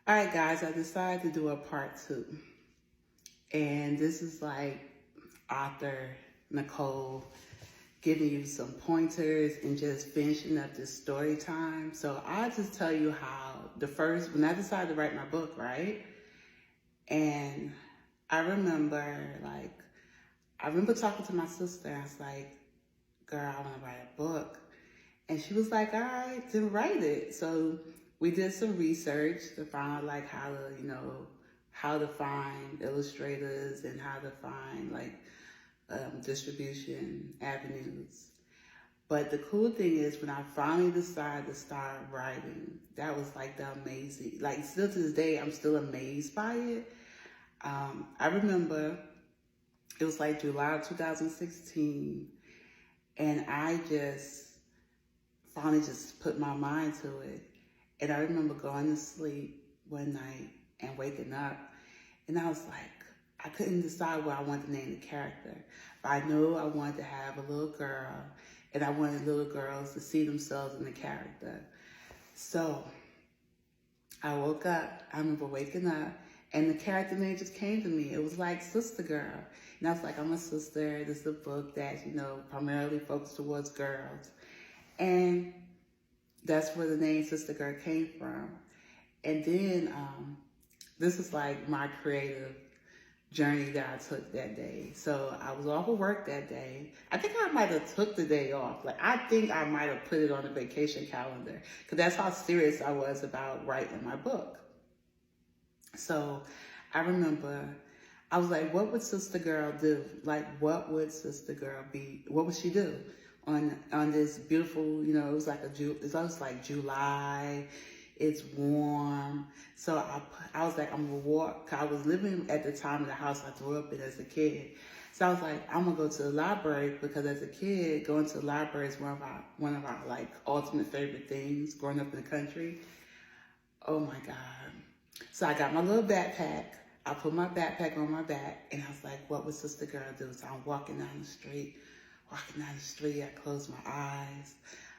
All right, guys, I decided to do a part 2. And this is like author Nicole giving you some pointers and just finishing up this story time. So I'll just tell you how when I decided to write my book, right? And I remember talking to my sister. I was like, girl, I want to write a book. And she was like, all right, then write it. So we did some research to find out like how to find illustrators and how to find distribution avenues. But the cool thing is when I finally decided to start writing, that was like the amazing, like still to this day, I'm still amazed by it. I remember it was like July of 2016 and I finally just put my mind to it. And I remember going to sleep one night and waking up, and I was like, I couldn't decide what I wanted to name the character. But I knew I wanted to have a little girl, and I wanted little girls to see themselves in the character. So I woke up, I remember waking up, and the character name just came to me. It was like Sister Girl. And I was like, I'm a sister. This is a book that, primarily focused towards girls. And that's where the name Sister Girl came from. And then this is like my creative journey that I took that day. So I was off of work that day. I think I might have took the day off. I think I might have put it on the vacation calendar because that's how serious I was about writing my book. So I remember I was like, what would Sister Girl do? Like, what would Sister Girl be? What would she do on this beautiful, it was like July. It's warm. So I was like, I'm gonna walk. I was living at the time in the house I grew up in as a kid. So I was like, I'm gonna go to the library because as a kid, going to the library is one of our like ultimate favorite things growing up in the country. Oh my God. So I got my little backpack. I put my backpack on my back and I was like, what would Sister Girl do? So I'm walking down the street. I close my eyes.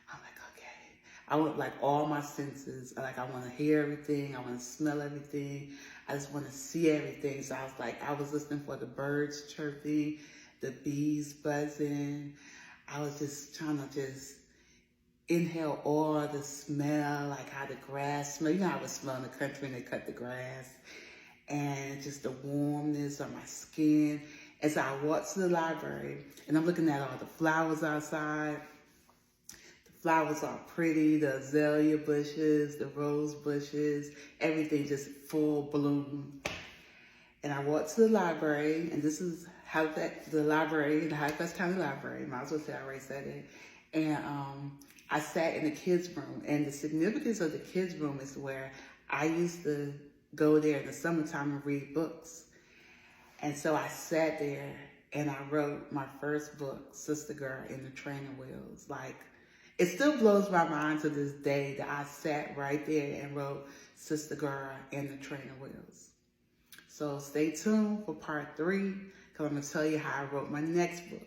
I'm like, okay. I want like all my senses. Like I want to hear everything. I want to smell everything. I just want to see everything. So I was listening for the birds chirping, the bees buzzing. I was just trying to inhale all the smell, like how the grass smell. You know how it smells in the country when they cut the grass. And just the warmness on my skin. And so I walked to the library and I'm looking at all the flowers outside. The flowers are pretty, the azalea bushes, the rose bushes, everything just full bloom. And I walked to the library, and this is the Halifax County Library, might as well say I already said it. And I sat in the kids' room, and the significance of the kids' room is where I used to go there in the summertime and read books. And so I sat there and I wrote my first book, Sister Girl in the Training Wheels. Like, it still blows my mind to this day that I sat right there and wrote Sister Girl in the Training Wheels. So stay tuned for part 3 because I'm going to tell you how I wrote my next book.